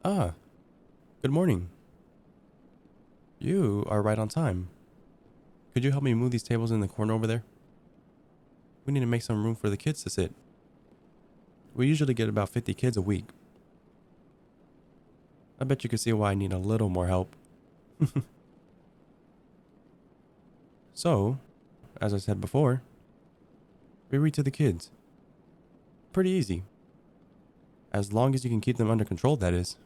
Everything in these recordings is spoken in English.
Ah, good morning. You are right on time. Could you help me move these tables in the corner over there? We need to make some room for the kids to sit. We usually get about 50 kids a week. I bet you can see why I need a little more help. So, as I said before, we read to the kids. Pretty easy. As long as you can keep them under control, that is.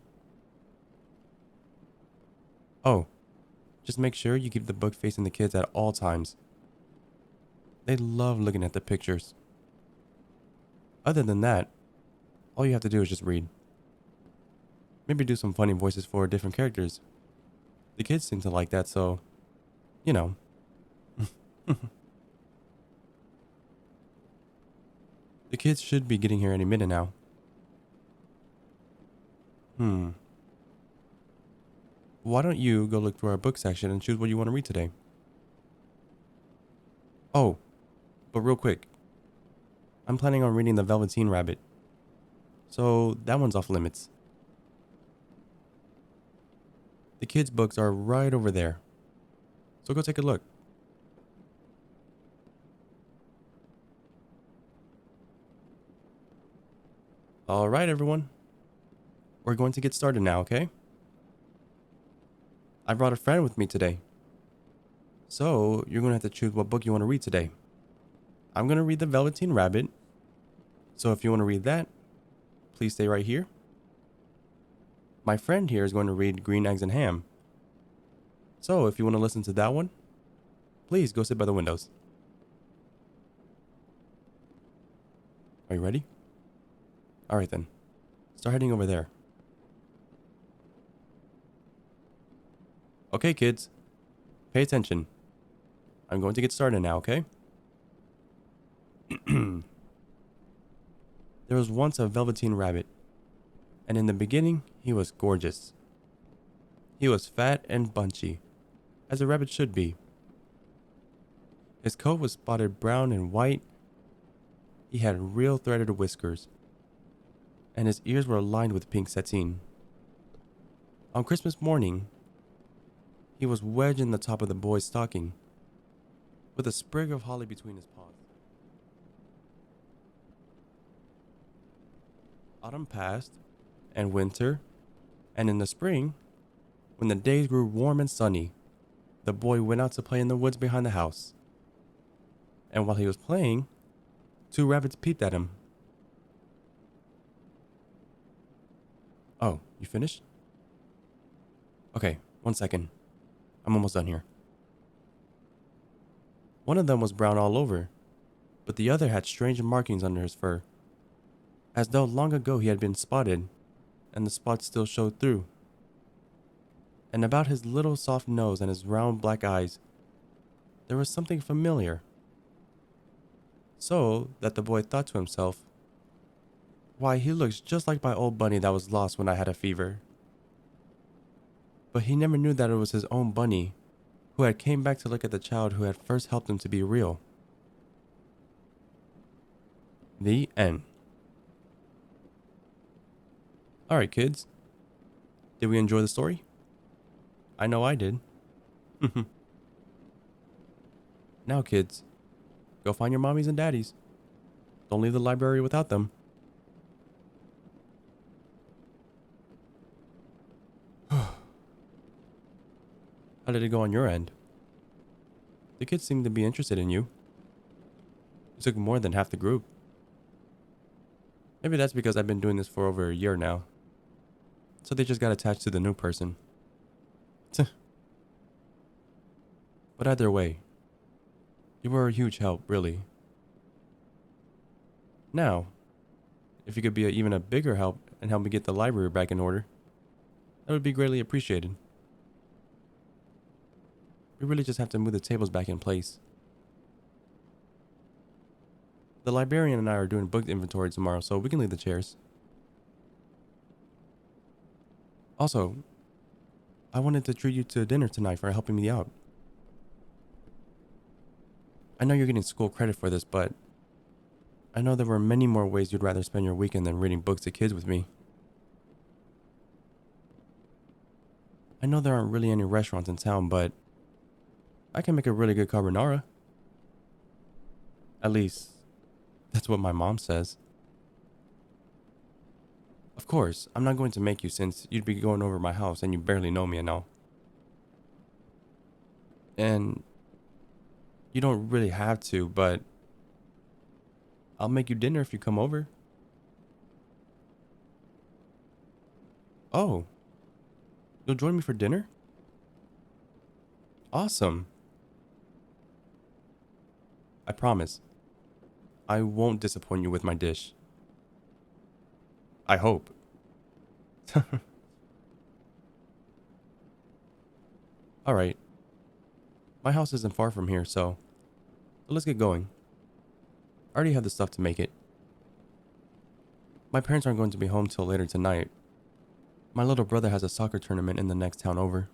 Oh, just make sure you keep the book facing the kids at all times. They love looking at the pictures. Other than that, all you have to do is just read. Maybe do some funny voices for different characters. The kids seem to like that, so, you know. The kids should be getting here any minute now. Hmm. Why don't you go look through our book section and choose what you want to read today? Oh, but real quick, I'm planning on reading The Velveteen Rabbit. So that one's off limits. The kids' books are right over there. So go take a look. All right, everyone. We're going to get started now, okay? I brought a friend with me today. So you're going to have to choose what book you want to read today. I'm going to read The Velveteen Rabbit. So if you want to read that, please stay right here. My friend here is going to read Green Eggs and Ham. So if you want to listen to that one, please go sit by the windows. Are you ready? All right then. Start heading over there. Okay, kids. Pay attention. I'm going to get started now, okay? There was once a Velveteen Rabbit, and in the beginning, he was gorgeous. He was fat and bunchy, as a rabbit should be. His coat was spotted brown and white. He had real threaded whiskers, and his ears were lined with pink sateen. On Christmas morning, he was wedged in the top of the boy's stocking, with a sprig of holly between his paws. Autumn passed, and winter, and in the spring, when the days grew warm and sunny, the boy went out to play in the woods behind the house. And while he was playing, two rabbits peeped at him. Oh, you finished? Okay, 1 second. I'm almost done here. One of them was brown all over, but the other had strange markings under his fur, as though long ago he had been spotted, and the spots still showed through. And about his little soft nose and his round black eyes, there was something familiar. So that the boy thought to himself, why, he looks just like my old bunny that was lost when I had a fever. But he never knew that it was his own bunny who had came back to look at the child who had first helped him to be real. The end. Alright, kids. Did we enjoy the story? I know I did. Now, kids, go find your mommies and daddies. Don't leave the library without them. How did it go on your end? The kids seemed to be interested in you. You took more than half the group. Maybe that's because I've been doing this for over a year now. So they just got attached to the new person. But either way, you were a huge help, really. Now, if you could be even a bigger help and help me get the library back in order, that would be greatly appreciated. We really just have to move the tables back in place. The librarian and I are doing book inventory tomorrow, so we can leave the chairs. Also, I wanted to treat you to dinner tonight for helping me out. I know you're getting school credit for this, but I know there were many more ways you'd rather spend your weekend than reading books to kids with me. I know there aren't really any restaurants in town, but I can make a really good carbonara. At least, that's what my mom says. Of course, I'm not going to make you since you'd be going over my house and you barely know me and all. And you don't really have to, but I'll make you dinner if you come over. Oh, you'll join me for dinner? Awesome. I promise. I won't disappoint you with my dish. I hope. Alright, my house isn't far from here, so let's get going. I already have the stuff to make it. My parents aren't going to be home till later tonight. My little brother has a soccer tournament in the next town over.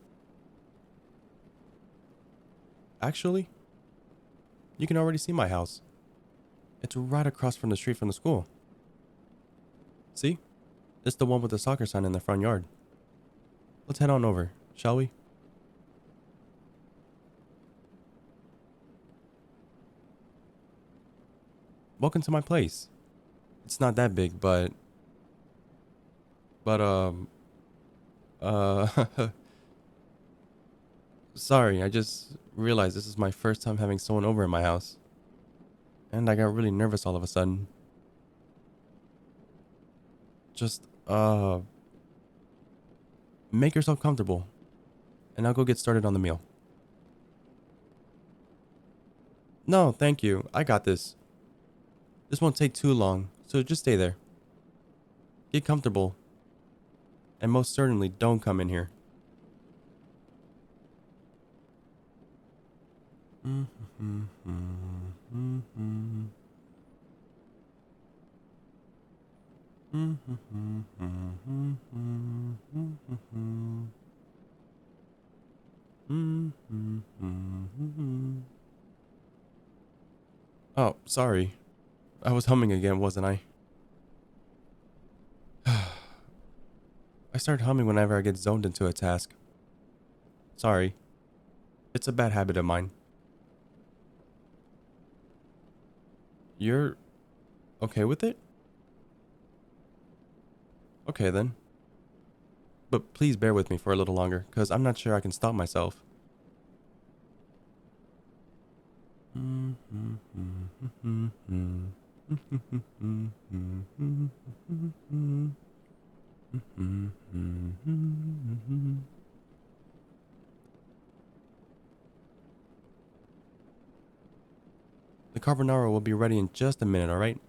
Actually, you can already see my house. It's right across from the street from the school. See? It's the one with the soccer sign in the front yard. Let's head on over, shall we? Welcome to my place. It's not that big, but uh sorry, I just realized this is my first time having someone over in my house. And I got really nervous all of a sudden. Just make yourself comfortable and I'll go get started on the meal. No, thank you. I got this. This won't take too long, so just stay there. Get comfortable. And most certainly don't come in here. Oh, sorry. I was humming again, wasn't I? I start humming whenever I get zoned into a task. Sorry. It's a bad habit of mine. You're okay with it? Okay then. But please bear with me for a little longer, because I'm not sure I can stop myself. The carbonara will be ready in just a minute, alright?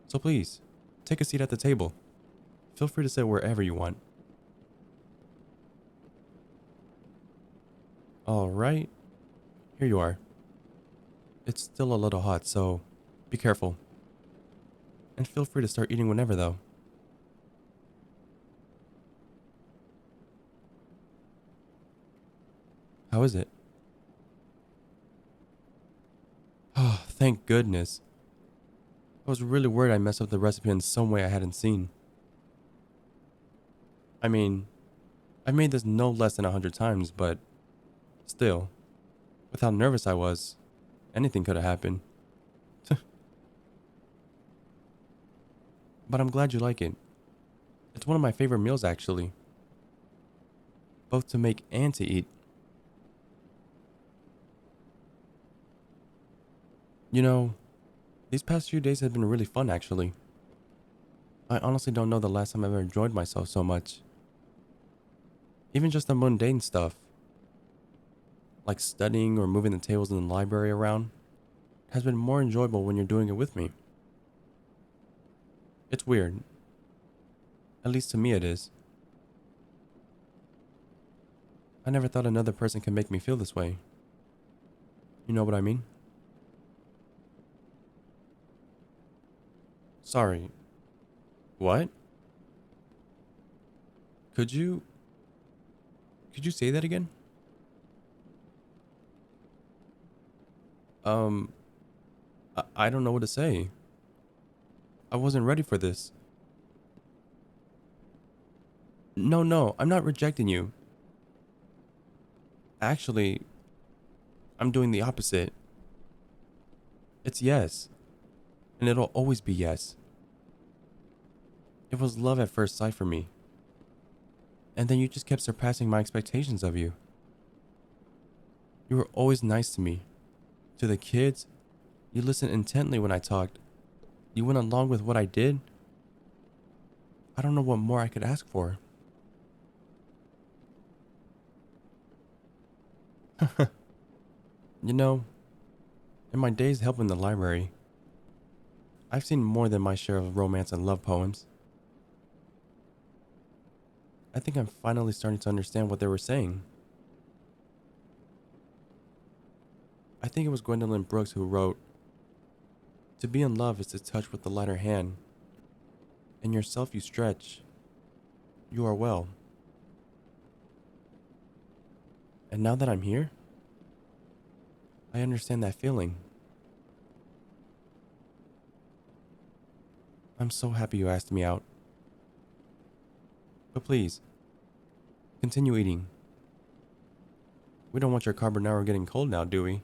So please, take a seat at the table. Feel free to sit wherever you want. Alright, here you are. It's still a little hot, so be careful. And feel free to start eating whenever, though. How is it? Oh, thank goodness. I was really worried I messed up the recipe in some way I hadn't seen. I mean, I've made this no less than 100 times, but still, with how nervous I was, anything could have happened. But I'm glad you like it. It's one of my favorite meals, actually. Both to make and to eat. You know, these past few days have been really fun, actually. I honestly don't know the last time I've ever enjoyed myself so much. Even just the mundane stuff, like studying or moving the tables in the library around, has been more enjoyable when you're doing it with me. It's weird. At least to me it is. I never thought another person could make me feel this way. You know what I mean? Sorry. What? Could you... Could you say that again? Um... I don't know what to say. I wasn't ready for this. No, I'm not rejecting you. Actually, I'm doing the opposite. It's yes, and it'll always be yes. It was love at first sight for me, and then you just kept surpassing my expectations of you. You were always nice to me. To the kids, you listened intently when I talked. You went along with what I did. I don't know what more I could ask for. You know, in my days helping the library, I've seen more than my share of romance and love poems. I think I'm finally starting to understand what they were saying. I think it was Gwendolyn Brooks who wrote, "To be in love is to touch with the lighter hand, and yourself you stretch. You are well." And now that I'm here, I understand that feeling. I'm so happy you asked me out. But please, continue eating. We don't want your carbonara getting cold now, do we?